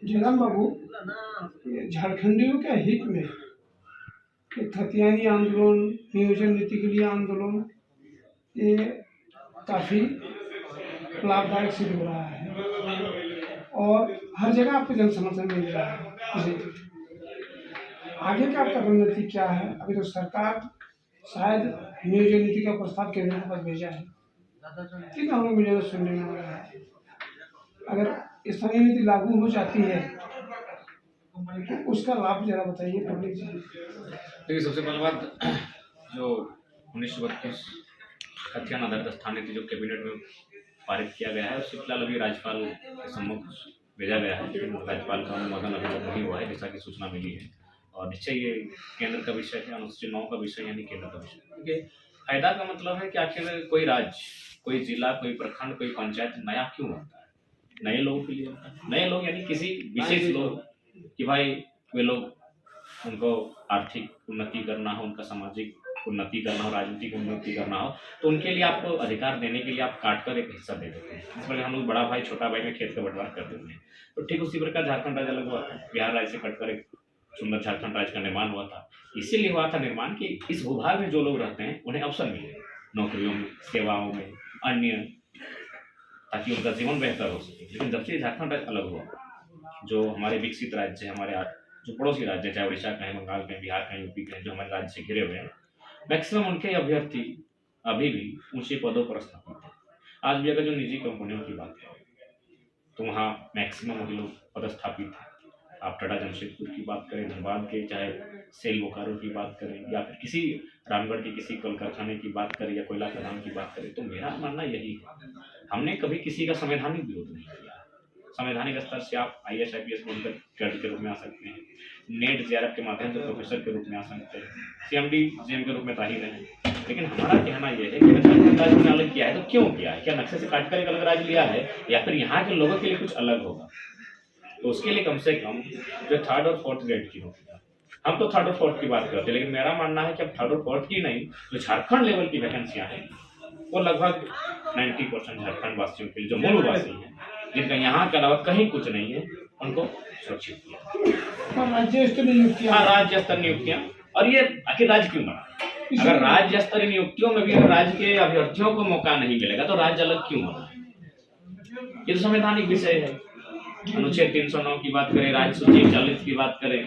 जयराम बाबू, ये झारखंडियों के हित में ये खतियानी आंदोलन, नियोजन नीति के लिए आंदोलन, ये काफ़ी लाभदायक सिद्ध हो रहा है और हर जगह आपको जन समर्थन मिल रहा है। आगे का आपका रणनीति क्या है? अभी तो सरकार शायद नियोजन नीति का प्रस्ताव केंद्र के पास भेजा है, लेकिन हम लोग मुझे सुनने में आ रहा है अगर स्थानीय नीति लागू हो जाती है तो उसका लाभ जरा बताइए पब्लिक जी। देखिए, सबसे पहली बात, जो 1932 खतियान आधारित स्थानीय नीति जो कैबिनेट में पारित किया गया है, उससे फिलहाल अभी राज्यपाल के सम्मुख भेजा गया है, लेकिन राज्यपाल का अनुमोदन अभी तक नहीं हुआ है, जैसा कि सूचना मिली है। और निश्चय ये केंद्र का विषय है, अनुसूचित 9 का विषय यानी केंद्र का विषय। क्योंकि फायदा का मतलब है कि आखिर कोई राज्य, कोई जिला, कोई प्रखंड, कोई पंचायत नया क्यों होता है? नए लोगों के लिए होता है। नए लोग यानी किसी विशेष लोग, कि भाई वे लोग, उनको आर्थिक उन्नति करना हो, उनका सामाजिक उन्नति करना हो, राजनीतिक उन्नति करना हो, तो उनके लिए आपको अधिकार देने के लिए आप काट कर एक हिस्सा दे देते हैं। इस प्रकार हम लोग बड़ा भाई छोटा भाई में खेत का बंटवारा कर देते हैं। तो ठीक उसी प्रकार झारखंड राज्य अलग हुआ था, बिहार राज्य से कटकर एक सुंदर झारखंड राज्य का निर्माण हुआ था। इसीलिए हुआ था निर्माण कि इस भूभाग में जो लोग रहते हैं उन्हें अवसर मिले, नौकरियों में, सेवाओं में, अन्य, ताकि उनका जीवन बेहतर हो सके। लेकिन जब से झारखंड राज्य अलग हुआ, जो हमारे विकसित राज्य है, हमारे जो पड़ोसी राज्य, चाहे उड़ीसा का है, बंगाल का, बिहार का, यूपी का, जो हमारे राज्य से घिरे हुए हैं, मैक्सिमम उनके अभ्यर्थी अभी भी ऊंचे पदों पर स्थापित हैं। आज भी अगर जो निजी कंपनियों की बात करें तो वहाँ मैक्सिमम वही लोग पदस्थापित हैं। आप टाटा जमशेदपुर की बात करें, धनबाद के, चाहे सेल बोकारो की बात करें, या फिर किसी रामगढ़ के किसी कल कारखाने की बात करें, या कोयला खदान की बात करें, तो मेरा मानना यही है, हमने कभी किसी का संवैधानिक विरोध नहीं किया। संवैधानिक स्तर से आप IAS IPS बनकर कैडर के रूप में आ सकते हैं, नेट JRF के माध्यम से प्रोफेसर के रूप में आ सकते हैं, CMD GM के रूप में ताही रहे। लेकिन हमारा कहना यह है कि अगर झारखंड राज्य ने अलग किया है तो क्यों किया है? क्या नक्शे से काटकर एक अलग राज्य लिया है, या फिर यहाँ के लोगों के लिए कुछ अलग होगा? तो उसके लिए कम से कम जो 3rd और 4th ग्रेड की होगी, हम तो 3rd और 4th की बात करते हैं, लेकिन मेरा मानना है कि अब 3rd और 4th की नहीं, जो झारखंड लेवल की वैकेंसियां हैं वो लगभग 90% झारखंड वासियों के लिए, जो मूलवासी हैं, जिनका यहाँ के अलावा कहीं कुछ नहीं है, उनको सुरक्षित किया। राज्य स्तरीय नियुक्तियां, हाँ, राज्य स्तरीय नियुक्तियां। और ये आखिर राज्य क्यों बना? अगर राज्य स्तरीय नियुक्तियों में भी अगर राज्य के अभ्यर्थियों को मौका नहीं मिलेगा तो राज्य अलग क्यों बना? ये तो संवैधानिक विषय है। अनुच्छेद 309 की बात करें, राज्य सूची 40 की बात करें,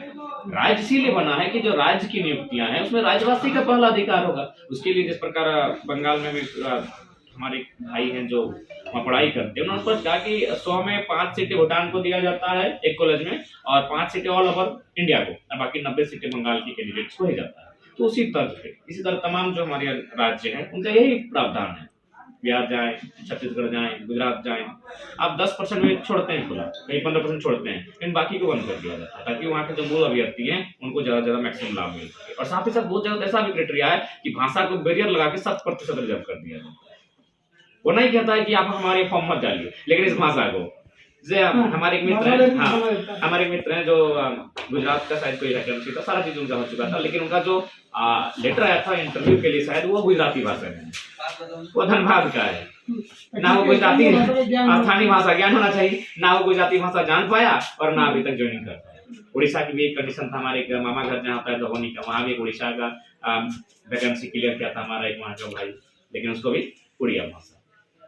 राज्य इसीलिए बना है कि जो राज्य की नियुक्तियां हैं उसमें राज्यवासी का पहला अधिकार होगा। उसके लिए जिस प्रकार बंगाल में भी हमारे भाई हैं जो वहाँ पढ़ाई करते हैं, उन्होंने सोच कहा कि 100 में 5 सीटें भूटान को दिया जाता है एक कॉलेज में, और 5 सीटें ऑल ओवर इंडिया को, और बाकी 90 सीटें बंगाल की कैंडिडेट्स को ही जाता है। तो उसी तर्ज पे, इसी तरह तमाम जो हमारे राज्य हैं उनका यही प्रावधान है। बिहार जाए, छत्तीसगढ़ जाए, गुजरात जाए, आप 10% में छोड़ते हैं खुला, कहीं 15% छोड़ते हैं, इन बाकी को बंद कर दिया जाता है, ताकि वहाँ के जो मूल अभ्यर्थी हैं उनको ज्यादा मैक्सिमम लाभ मिल सके। और साथ ही साथ बहुत ज्यादा ऐसा भी क्राइटेरिया है कि भाषा को बैरियर लगा के 7% रिजर्व कर दिया जाता है। वो नहीं कहता है कि आप हमारे फॉर्म मत डालिए, लेकिन इस भाषा को, हमारे एक मित्र हैं, हाँ, हमारे मित्र हैं जो गुजरात का शायद कोई वैकेंसी था, सारा चीज उनका हो चुका था, लेकिन उनका जो लेटर आया था इंटरव्यू के लिए शायद वो गुजराती भाषा में, वो धनबाद का है, ना वो गुजराती स्थानीय भाषा ज्ञान होना चाहिए, ना वो गुजराती भाषा जान पाया, और ना अभी तक ज्वाइनिंग कर पाया। उड़ीसा की भी एक कंडीशन था, हमारे मामा घर जहाँ पर धोनी का, वहाँ भी उड़ीसा का वैकेंसी क्लियर किया था हमारा एक वहाँ का भाई, लेकिन उसको भी उड़िया भाषा।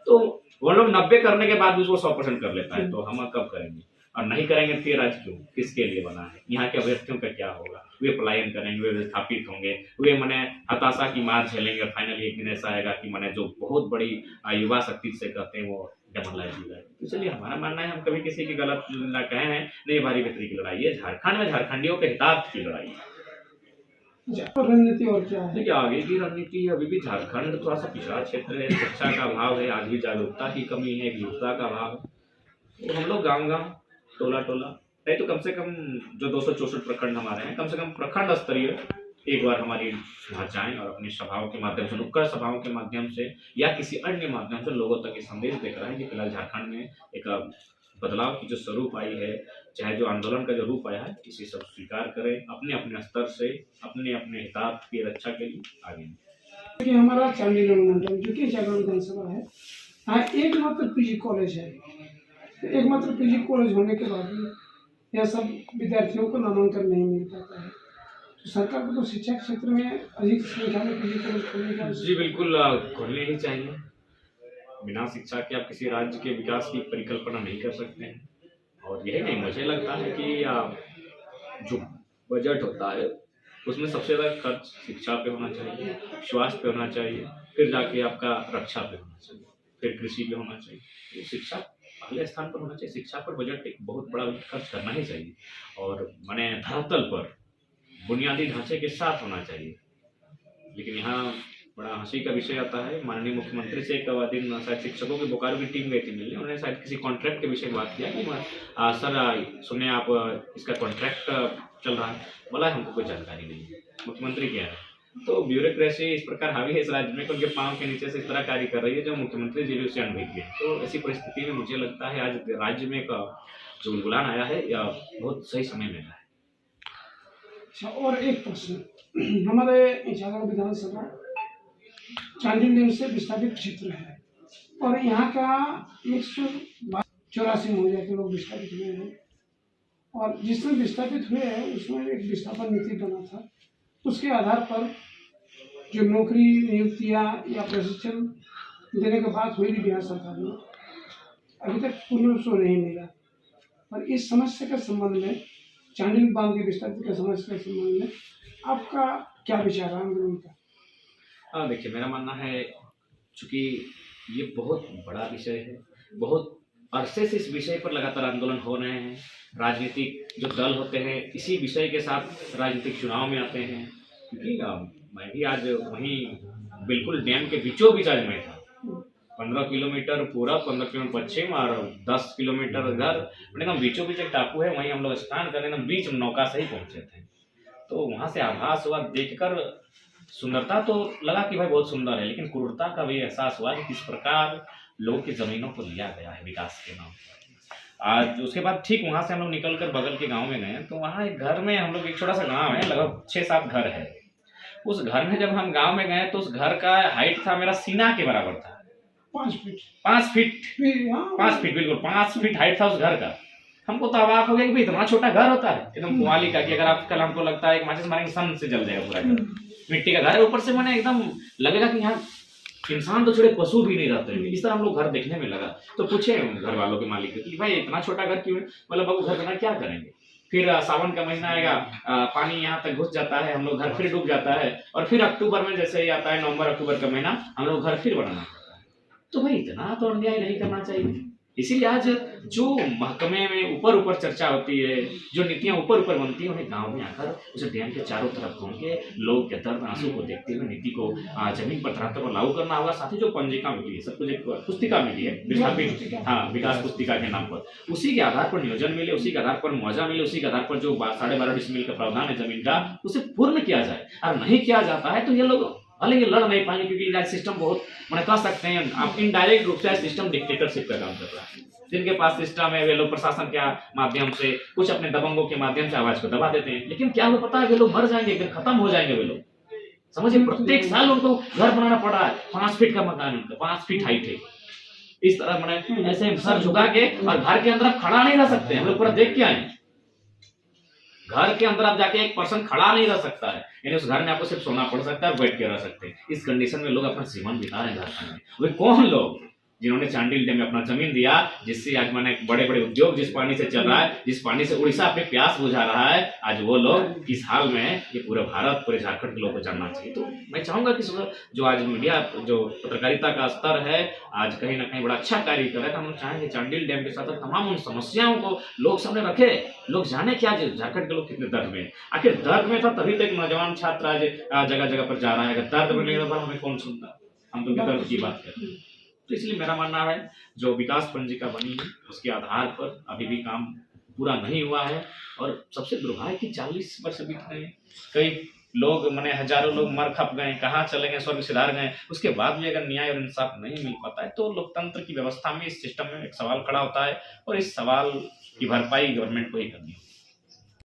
तो वो लोग 90 करने के बाद भी उसको 100% कर लेता है, तो हम कब करेंगे? और नहीं करेंगे फिर राज्य क्यों, किसके लिए बना है? यहाँ के अभ्यर्थियों का क्या होगा? वे पलायन करेंगे, वे विस्थापित होंगे, वे मने हताशा की मार झेलेंगे, और फाइनली एक दिन ऐसा आएगा कि मने जो बहुत बड़ी युवा शक्ति से कहते हैं वो डेमोलाइज हो जाए। इसलिए हमारा मानना है, हम कभी किसी की गलत न कहे हैं, नहीं, हमारी बेहतरी की लड़ाई है, झारखंड में झारखंडियों के हितार्थ की लड़ाई है। रणनीति और क्या है? देखिए, आगे की रणनीति, अभी भी झारखंड थोड़ा सा पिछड़ा क्षेत्र है, शिक्षा का अभाव है, आज भी जागरूकता की कमी है, एकजुटता का अभाव है। तो हम लोग गांव-गांव, टोला-टोला, नहीं तो कम से कम जो 264 प्रखंड हमारे हैं, कम से कम प्रखंड स्तरीय एक बार हमारी वहाँ जाएं और अपनी सभाओं के माध्यम से, नुक्कड़ सभाओं के माध्यम से, या किसी अन्य माध्यम से लोगों तक ये संदेश देकर आए कि फिलहाल झारखंड में एक बदलाव की जो स्वरूप आई है, चाहे जो आंदोलन का जो रूप आया है, इसे सब स्वीकार करें, अपने अपने स्तर से, अपने अपने हितार्थ की रक्षा के लिए आगे। कि हमारा चांडीगढ़ मंडल जो कि जागरण विधानसभा है, यहाँ एकमात्र PG कॉलेज है, तो एकमात्र PG कॉलेज होने के बाद यह सब विद्यार्थियों को नामांकन नहीं मिल पाता है। तो सरकार को तो शिक्षा क्षेत्र में अधिक संख्या में पीजी कॉलेज खोलने का जी बिल्कुल, खोलने ही चाहिए। बिना शिक्षा के आप किसी राज्य के विकास की परिकल्पना नहीं कर सकते हैं। और यही नहीं, मुझे लगता है कि जो बजट होता है उसमें सबसे ज़्यादा खर्च शिक्षा पे होना चाहिए, स्वास्थ्य पे होना चाहिए, फिर जाके आपका रक्षा पे होना चाहिए, फिर कृषि पे होना चाहिए। तो शिक्षा पहले स्थान पर होना चाहिए। शिक्षा पर बजट एक बहुत बड़ा खर्च करना ही चाहिए और माने धरातल पर बुनियादी ढांचे के साथ होना चाहिए। लेकिन यहाँ बड़ा हंसी का विषय आता है, माननीय मुख्यमंत्री से एक दिन शायद शिक्षकों के बोकारो की टीम गई थी मिलने, उन्होंने शायद किसी कॉन्ट्रैक्ट के विषय में बात किया कि सर सुने आप इसका कॉन्ट्रैक्ट चल रहा है। बोला हमको कोई जानकारी नहीं है, मुख्यमंत्री क्या है। तो ब्यूरोक्रेसी इस प्रकार हावी है इस राज्य में कि उनके पाँव के नीचे से इस तरह कार्य कर रही है जो मुख्यमंत्री जी भी उससे अनभिज्ञ है। तो ऐसी परिस्थिति में मुझे लगता है आज राज्य में एक जो उलगुलान आया है या बहुत सही समय में आया है। अच्छा, और एक प्रश्न, हमारे झालावाड़ विधानसभा चांडिल डैम से विस्थापित क्षेत्र है और यहाँ का 184 मौजा के लोग विस्थापित हुए हैं और जिसमें विस्थापित हुए हैं उसमें एक विस्थापन नीति बना था। उसके आधार पर जो नौकरी नियुक्तियाँ या प्रशिक्षण देने की बात हुई थी बिहार सरकार में, अभी तक पूर्ण रूप से नहीं मिला। और इस समस्या के संबंध में, चांडिल बांध के विस्थापित के समस्या के संबंध में आपका क्या विचार है आंदोलन का? हाँ देखिए, मेरा मानना है चूँकि ये बहुत बड़ा विषय है, बहुत अरसे से इस विषय पर लगातार आंदोलन हो रहे हैं। राजनीतिक जो दल होते हैं इसी विषय के साथ राजनीतिक चुनाव में आते हैं। क्योंकि मैं भी आज वहीं बिल्कुल डैम के बीचों बीच आज मैं था। 15 किलोमीटर पूरब, 15 किलोमीटर पश्चिम और 10 किलोमीटर इधर, मैंने बीचों बीच एक टापू है, वहीं हम लोग स्नान करने बीच में नौका से ही पहुंचे थे। तो वहां से आभास हुआ, देखकर सुंदरता तो लगा कि भाई बहुत सुंदर है, लेकिन क्रूरता का भी एहसास हुआ कि किस प्रकार लोगों की जमीनों को लिया गया है विकास के नाम पर। आज उसके बाद ठीक वहां से हम लोग निकल कर बगल के गांव में गए, तो वहां एक घर में हम लोग, एक छोटा सा गांव है, लगभग 6-7 घर है। उस घर में जब हम गांव में गए तो उस घर का हाइट था मेरा सीना के बराबर था। 5 फीट 5 फीट 5 फीट बिल्कुल 5 फीट हाइट था उस घर का। हमको तो अवाक हो गया कि भाई इतना छोटा घर होता है, एकदम कुआली का, कि अगर आप कल हमको लगता है एक माचिस मारेंगे सन से जल जाएगा पूरा घर। मिट्टी का घर है, ऊपर से मैंने एकदम लगेगा कि यहाँ इंसान तो छोड़े पशु भी नहीं रहते हैं, इस तरह हम लोग घर देखने में लगा। तो पूछे घर वालों के मालिक कि भाई इतना छोटा घर क्यों है? मतलब बाबू घर बना क्या करेंगे? फिर सावन का महीना आएगा, पानी यहाँ तक घुस जाता है, हम लोग घर फिर डूब जाता है, और फिर अक्टूबर में जैसे ही आता है नवंबर अक्टूबर का महीना, हम लोग घर फिर बनाना पड़ता है। तो भाई इतना तो अन्याय नहीं करना चाहिए। इसीलिए आज जो महकमे में ऊपर ऊपर चर्चा होती है, जो नीतियां ऊपर ऊपर बनती है, उन्हें गांव में आकर उसे डैम के चारों तरफ घूम के लोग के दर्द आंसू को देखते हुए नीति को जमीन पर धरातल पर लागू करना होगा। साथ ही जो पंजिका मिली है, सब कुछ एक पुस्तिका मिली है, विकास पुस्तिका के नाम पर, उसी के आधार पर नियोजन मिले, उसी के आधार पर मुआवजा मिले, उसी के आधार पर जो 12.5 डिसमिल का प्रावधान है जमीन का, उसे पूर्ण किया जाए। और नहीं किया जाता है तो ये लोग भले ये लड़ नहीं पाएंगे, क्योंकि सिस्टम बहुत, मैंने कह सकते हैं आप इनडायरेक्ट रूप से सिस्टम डिक्टेटरशिप का काम कर रहा है। जिनके पास सिस्टम है वे लोग प्रशासन के माध्यम से, कुछ अपने दबंगों के माध्यम से आवाज को दबा देते हैं, लेकिन क्या वो पता है वे लोग मर जाएंगे, एकदम खत्म हो जाएंगे वे लोग। समझिए, प्रत्येक साल उनको घर बनाना पड़ रहा है, 5 फीट का मकान, उनका 5 फीट हाइट है। इस तरह मैंने ऐसे सर झुका के, और घर के अंदर आप खड़ा नहीं रह सकते, हम लोग पूरा देख के आए। घर के अंदर आप जाके एक पर्सन खड़ा नहीं रह सकता है, यानी उस घर में आपको सिर्फ सोना पड़ सकता है, बैठ के रह सकते हैं। इस कंडीशन में लोग अपना जीवन बिता रहे हैं घर में। वे कौन लोग जिन्होंने चांडिल डैम में अपना जमीन दिया, जिससे आज मैंने बड़े बड़े उद्योग जिस पानी से चल रहा है, जिस पानी से उड़ीसा अपने प्यास बुझा रहा है, आज वो लोग किस हाल में है, ये पूरे भारत, पूरे झारखंड के लोगों को जानना चाहिए। तो मैं चाहूंगा कि जो आज मीडिया, जो पत्रकारिता का स्तर है, आज कहीं ना कहीं बड़ा अच्छा कार्य कर रहा है। हम चाहेंगे चांडिल डैम के साथ तमाम उन समस्याओं को लोग सामने रखे, लोग जाने कि आज झारखंड के लोग कितने दर्द में। आखिर दर्द में था तभी तो एक नौजवान छात्र आज जगह जगह पर जा रहा है। अगर दर्द में नहीं होता हमें कौन सुनता? हम तो दर्द की बात करते हैं। तो इसलिए मेरा मानना है जो विकास पंजिका बनी है उसके आधार पर अभी भी काम पूरा नहीं हुआ है। और सबसे दुर्भाग्य कि 40 वर्ष बीत गए, कई लोग मैंने हजारों लोग मर खप गए, कहाँ चले गए, स्वर्ग सिधार गए। उसके बाद भी अगर न्याय और इंसाफ नहीं मिल पाता है तो लोकतंत्र की व्यवस्था में, इस सिस्टम में एक सवाल खड़ा होता है, और इस सवाल की भरपाई गवर्नमेंट को ही करनी होगी।